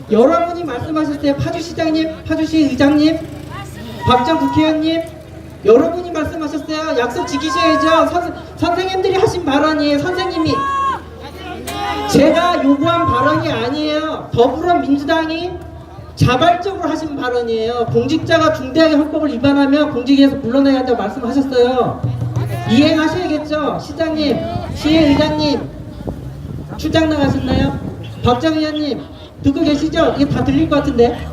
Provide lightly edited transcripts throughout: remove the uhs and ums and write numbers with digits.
여러분이 말씀하셨어요. 파주시장님, 파주시 의장님, 박정 국회의원님, 여러분이 말씀하셨어요. 약속 지키셔야죠. 선생님들이 하신 발언이에요. 선생님이. 제가 요구한 발언이 아니에요. 더불어민주당이 자발적으로 하신 발언이에요. 공직자가 중대하게 헌법을 위반하면 공직에서 물러나야 한다고 말씀하셨어요. 이행하셔야겠죠. 시장님, 시의장님, 출장 나가셨나요? 박정 의원님, 듣고 계시죠? 이게 다 들릴 것 같은데.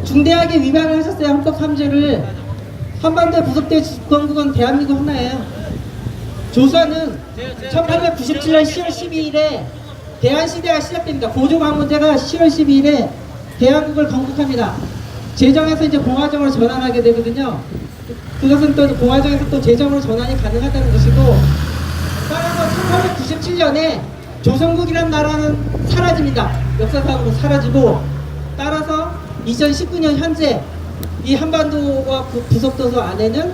중대하게 위반을 하셨어요. 헌법 3조를. 한반도 부속대 주권국은 대한민국 하나예요. 조선은 1897년 10월 12일에 대한시대가 시작됩니다. 고조방문제가 10월 12일에 대한국을 건국합니다. 제정에서 이제 공화정으로 전환하게 되거든요. 그것은 또 공화정에서 또 제정으로 전환이 가능하다는 것이고, 따라서 1897년에 조선국이라는 나라는 사라집니다. 역사상으로 사라지고, 따라서 2019년 현재 이 한반도와 부속도서 안에는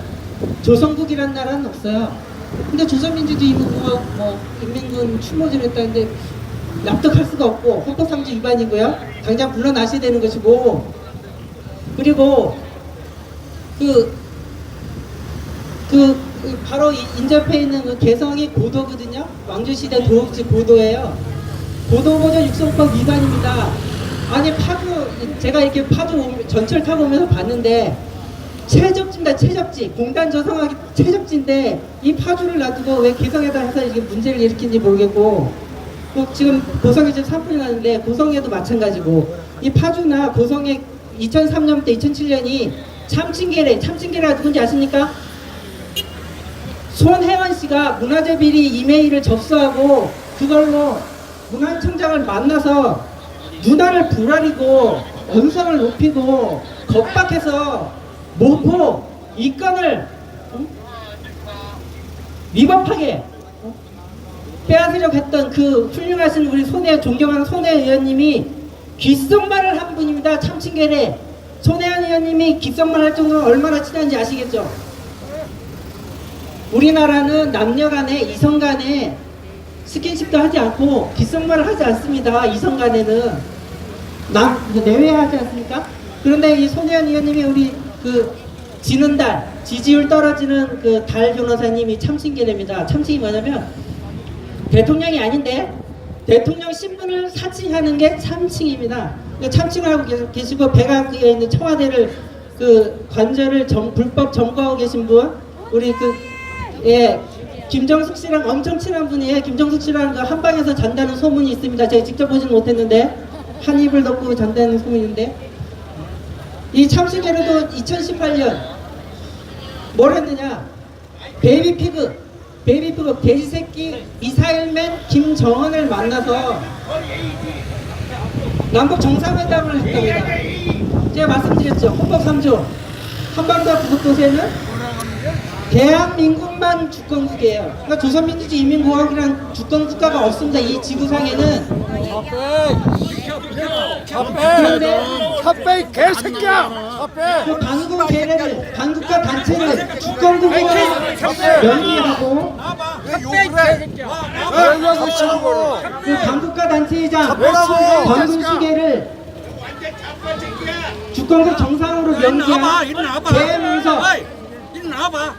조선국이라는 나라는 없어요. 근데 조선민주주의인민공화국 인민군 추모제를 했다는데 납득할 수가 없고, 헌법 3조 위반이고요. 당장 물러나셔야 되는 것이고, 그리고 바로 인접해 있는 그 개성이 고도거든요. 왕조시대 도읍지 고도예요. 고도보전 육성법 위반입니다. 아니 파주, 제가 이렇게 파주 전철 타고 오면서 봤는데 최적지입니다. 최적지. 공단 저성하기 최적지인데 이 파주를 놔두고 왜 개성에다 해서 이게 문제를 일으킨지 모르겠고, 지금 고성에 지금 산불이 나는데 고성에도 마찬가지고, 이 파주나 고성에 2003년부터 2007년이 참칭계래가 누군지 아십니까? 손혜원 씨가 문화재 비리 이메일을 접수하고 그걸로 문화청장을 만나서 누나를 불아리고 언성을 높이고 겁박해서 모포 이권을 위법하게 빼앗으려고 했던 그 훌륭하신 우리 존경하는 손혜원 의원님이 귓속말을 한 분입니다. 참칭계래. 손혜원 의원님이 귓속말 할 정도로 얼마나 친한지 아시겠죠? 우리나라는 남녀간에 이성간에 스킨십도 하지 않고 귓속말을 하지 않습니다. 이성간에는 내외하지 않습니까? 그런데 이 손혜원 의원님이 우리 지는 달, 지지율 떨어지는 그 달 변호사님이 참칭계래입니다. 참칭이 뭐냐면 대통령이 아닌데 대통령 신분을 사칭하는 게 참칭입니다. 참칭을 하고 계시고 백악기에 있는 청와대를 관저를 불법 점거하고 계신 분, 우리 김정숙 씨랑 엄청 친한 분이에요. 김정숙 씨랑 한방에서 잔다는 소문이 있습니다. 제가 직접 보지는 못했는데 한 입을 덮고 잔다는 소문인데, 이 참칭계래도 2018년 뭘 했느냐? 베이비피그 돼지새끼 미사일맨 김정은을 만나서 남북 정상회담을 했답니다. 제가 말씀드렸죠. 헌법 3조 한반도 부속도세는 대한민국만 주권국이에요. 그러니까 조선민주주의 인민공화국이란 주권국가가 없습니다. 이 지구상에는. 그런데 이 개새끼야! 그 반국가 단체를 주권국으로 명의하고 그 반국가 단체이자 반군시계를 주권국 정상으로 명기한 대문서,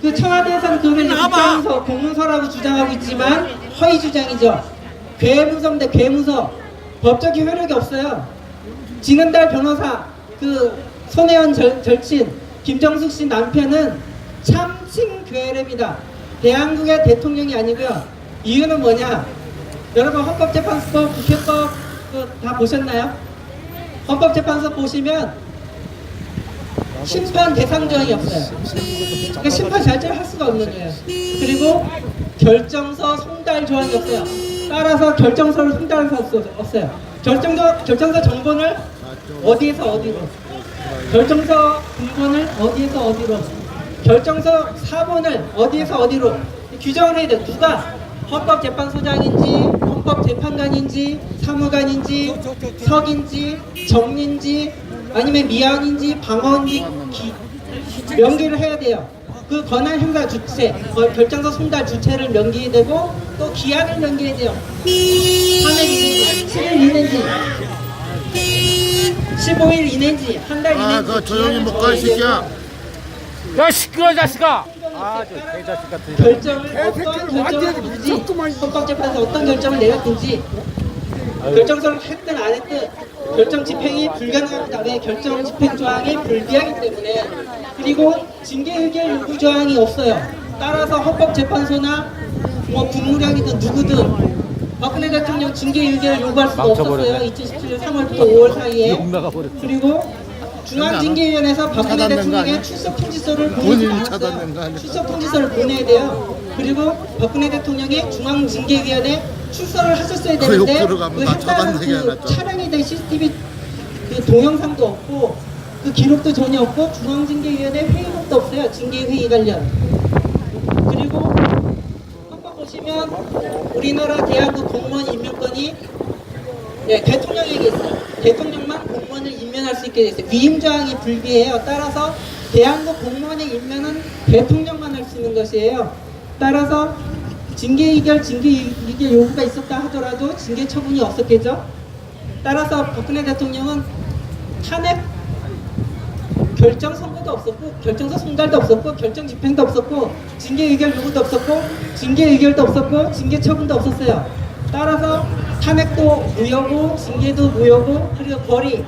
그 청와대에서는 그걸 국가문서, 공문서라고 주장하고 있지만 허위 주장이죠. 괴문서인데 괴문서, 법적 효력이 없어요. 지는달 변호사, 손혜원 절친 김정숙 씨 남편은 참칭괴뢰입니다. 대한민국의 대통령이 아니고요. 이유는 뭐냐? 여러분 헌법재판소법, 국회법 다 보셨나요? 헌법재판소 보시면 심판 대상 조항이 없어요. 그러니까 심판 절차를 할 수가 없는 거예요. 그리고 결정서 송달 조항이 없어요. 따라서 결정서를 송달할 수 없어요. 결정서 정본을 어디에서 어디로, 결정서 근본을 어디에서 어디로, 결정서 사본을 어디에서 어디로 규정을 해야 돼요. 누가 헌법재판소장인지 헌법재판관인지 사무관인지 석인지 정인지 아니면 미안인지 방어인지 명기를 해야 돼요. 그 권한 행사 주체, 결정서 송달 주체를 명기해야 되고 또 기한을 명기해야 돼요. 3일 이내인지 7일 이내인지 15일 이내인지 한 달 이내인지 그거 조용히 못 가, 이 새끼야. 야 시끄러 자식아. 저 개자식 같은. 결정을 어떤 결정을 하든지 헌법재판소 어떤 결정을 내렸든지 결정서를 했든 안 했든 결정 집행이 불가능합니다. 왜? 결정 집행 조항이 불비하기 때문에. 그리고 징계 의결 요구 조항이 없어요. 따라서 헌법재판소나 뭐 국무령이든 누구든 박근혜 대통령 징계 의결 요구할 수가 없었어요. 2017년 3월부터 5월 사이에. 그리고 중앙징계위원회에서 박근혜 차단된 거 대통령의 아니야? 출석 통지서를 본인이 차단된 거 아니야? 출석 통지서를 보내야 돼요. 그리고 박근혜 대통령이 중앙징계위원회 출석을 하셨어야 그 되는데 욕 들어가면 나 차단되게 안 했죠. 촬영이 된 CCTV 그 동영상도 없고 그 기록도 전혀 없고 중앙징계위원회 회의록도 없어요. 징계회의 관련. 그리고 한번 보시면 우리나라 대한민국 공무원 임명권이 대통령에게 있어요. 대통령만 공무원을 임명할 수 있게 돼 있어요. 위임 조항이 불비해요. 따라서 대한민국 공무원의 임명은 대통령만 할 수 있는 것이에요. 따라서 징계 의결 요구가 있었다 하더라도 징계 처분이 없었겠죠. 따라서 박근혜 대통령은 탄핵 결정 선고도 없었고 결정서 송달도 없었고 결정 집행도 없었고 징계 의결 요구도 없었고 징계 의결도 없었고 징계 처분도 없었어요. 따라서 탄핵도 무효고 징계도 무효고 그리고 벌이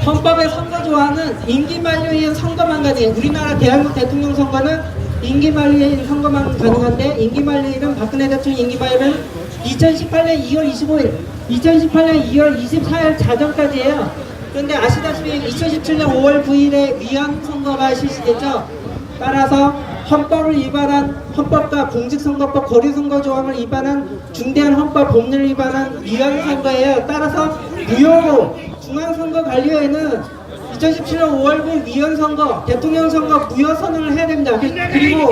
헌법의 선거 조항은 임기 만료에 의한 선거만 가능해요. 우리나라 대한민국 대통령 선거는 임기 만료에 의한 선거만 가능한데 임기 만료일은 박근혜 대통령 임기 만료는 2018년 2월 25일 2018년 2월 24일 자정까지예요. 그런데 아시다시피 2017년 5월 9일에 위헌 선거가 실시됐죠. 따라서 헌법을 위반한 헌법과 공직선거법 거리선거 조항을 위반한 중대한 헌법 법률을 위반한 위헌 선거예요. 따라서 무효고 중앙선거관리위원회는 2017년 5월 9일 위헌 선거, 대통령 선거 무효 선언을 해야 됩니다. 그리고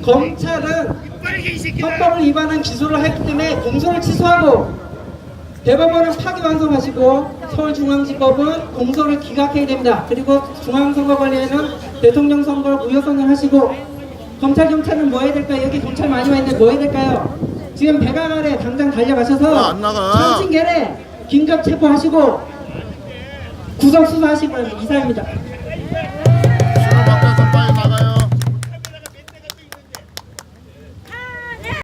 검찰은 헌법을 위반한 기소를 했기 때문에 공소를 취소하고 대법원은 파기환송하시고 서울중앙지법은 공소를 기각해야 됩니다. 그리고 중앙선거관리위원회는 대통령 선거 무효 선언하시고 경찰은 뭐 해야 될까요? 여기 경찰 많이 와 있는데 뭐 해야 될까요? 지금 배가 아래 당장 달려가셔서 안 나가. 천칭계례 긴급 체포하시고 구속수사하시고 이상입니다.